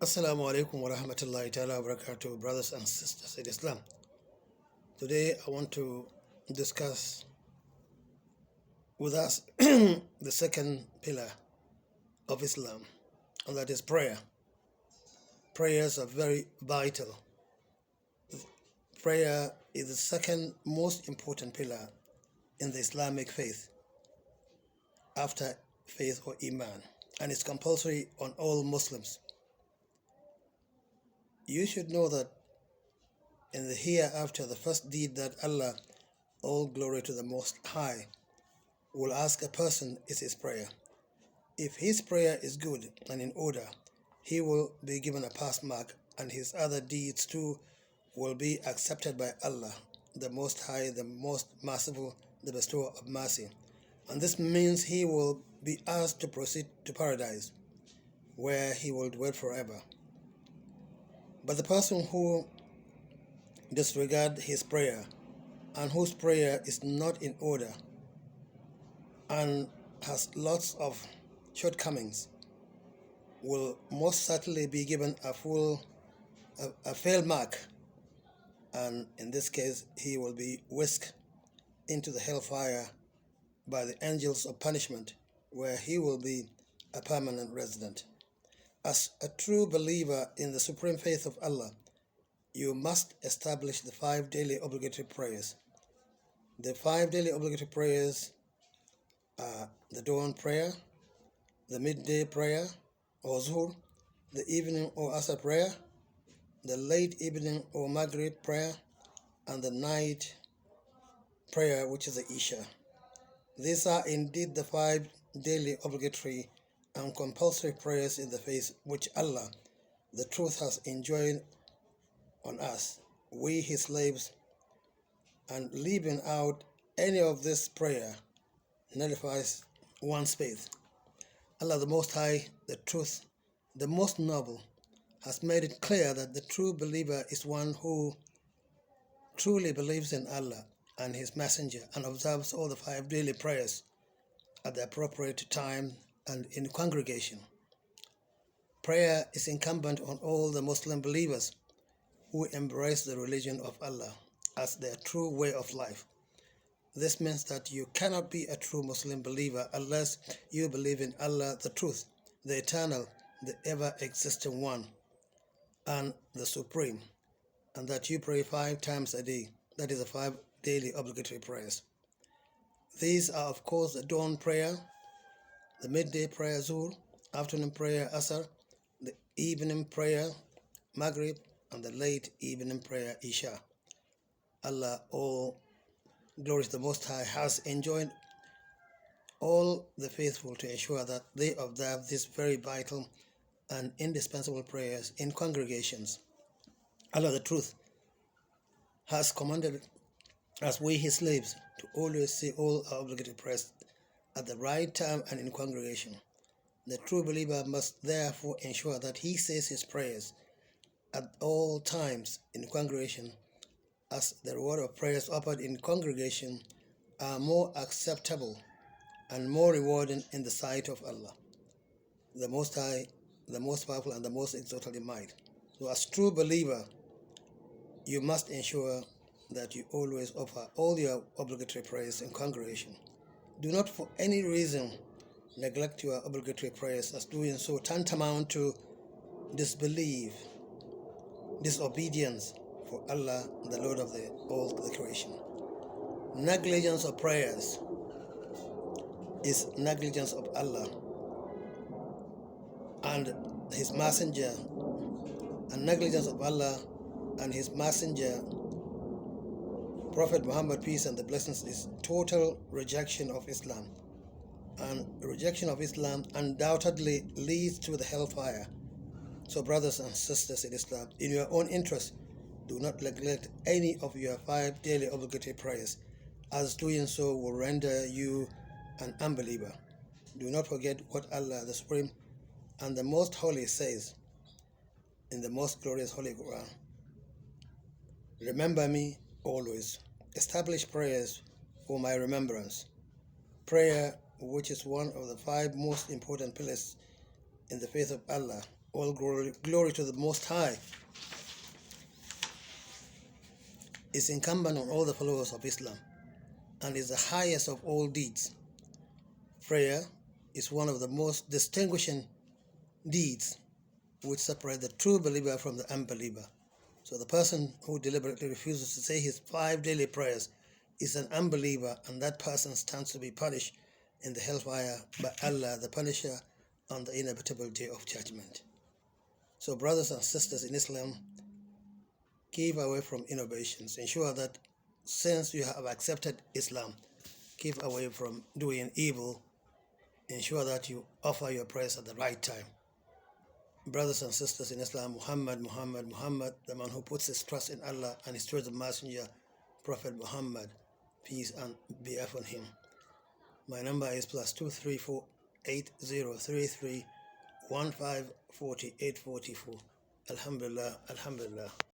Assalamu alaikum wa rahmatullahi ta'ala wa barakatuh, brothers and sisters in Islam. Today I want to discuss with us the second pillar of Islam, and that is prayer. Prayers are very vital. Prayer is the second most important pillar in the Islamic faith after faith or Iman, and it's compulsory on all Muslims. You should know that in the hereafter, the first deed that Allah, all glory to the Most High, will ask a person is his prayer. If his prayer is good and in order, he will be given a pass mark, and his other deeds too will be accepted by Allah, the Most High, the Most Merciful, the Bestower of Mercy. And this means he will be asked to proceed to paradise, where he will dwell forever. But the person who disregard his prayer and whose prayer is not in order and has lots of shortcomings will most certainly be given a fail mark, and in this case he will be whisked into the hellfire by the angels of punishment, where he will be a permanent resident. As a true believer in the supreme faith of Allah, you must establish the 5 daily obligatory prayers. The 5 daily obligatory prayers are the dawn prayer, the midday prayer or zuhr, the evening or asr prayer, the late evening or maghrib prayer, and the night prayer, which is the isha. These are indeed the 5 daily obligatory and compulsory prayers in the faith which Allah, the truth, has enjoined on us, we his slaves, and leaving out any of this prayer nullifies one's faith. Allah the Most High, the truth, the most noble, has made it clear that the true believer is one who truly believes in Allah and his messenger and observes all the 5 daily prayers at the appropriate time and in congregation. Prayer is incumbent on all the Muslim believers who embrace the religion of Allah as their true way of life. This means that you cannot be a true Muslim believer unless you believe in Allah, the truth, the eternal, the ever-existing one, and the supreme, and that you pray 5 times a day. That is the 5 daily obligatory prayers. These are, of course, the dawn prayer, the midday prayer zuhr, afternoon prayer asr, the evening prayer maghrib, and the late evening prayer isha. Allah, all glory to the Most High, has enjoined all the faithful to ensure that they observe these very vital and indispensable prayers in congregations. Allah the truth has commanded us, we his slaves, to always say all our obligatory prayers at the right time and in congregation. The true believer must therefore ensure that he says his prayers at all times in congregation, as the reward of prayers offered in congregation are more acceptable and more rewarding in the sight of Allah, the Most High, the most powerful, and the most exalted in might. So as true believer, you must ensure that you always offer all your obligatory prayers in congregation. Do not for any reason neglect your obligatory prayers, as doing so tantamount to disbelief, disobedience for Allah, the Lord of all the creation. Negligence of prayers is negligence of Allah and his messenger, and negligence of Allah and his messenger Prophet Muhammad, peace and the blessings, is total rejection of Islam, and rejection of Islam undoubtedly leads to the hellfire. So brothers and sisters in Islam, in your own interest, do not neglect any of your 5 daily obligatory prayers, as doing so will render you an unbeliever. Do not forget what Allah the Supreme and the Most Holy says in the most glorious Holy Quran. Remember me always. Establish prayers for my remembrance. Prayer, which is one of the 5 most important pillars in the faith of Allah, All glory to the Most High is incumbent on all the followers of Islam and is the highest of all deeds. Prayer is one of the most distinguishing deeds which separate the true believer from the unbeliever. So the person who deliberately refuses to say his 5 daily prayers is an unbeliever, and that person stands to be punished in the hellfire by Allah, the Punisher, on the inevitable day of judgment. So brothers and sisters in Islam, keep away from innovations. Ensure that since you have accepted Islam, keep away from doing evil. Ensure that you offer your prayers at the right time. Brothers and sisters in Islam, Muhammad, the man who puts his trust in Allah and his chosen messenger, Prophet Muhammad, peace and be upon him. My number is +234 8033 154844. Alhamdulillah, Alhamdulillah.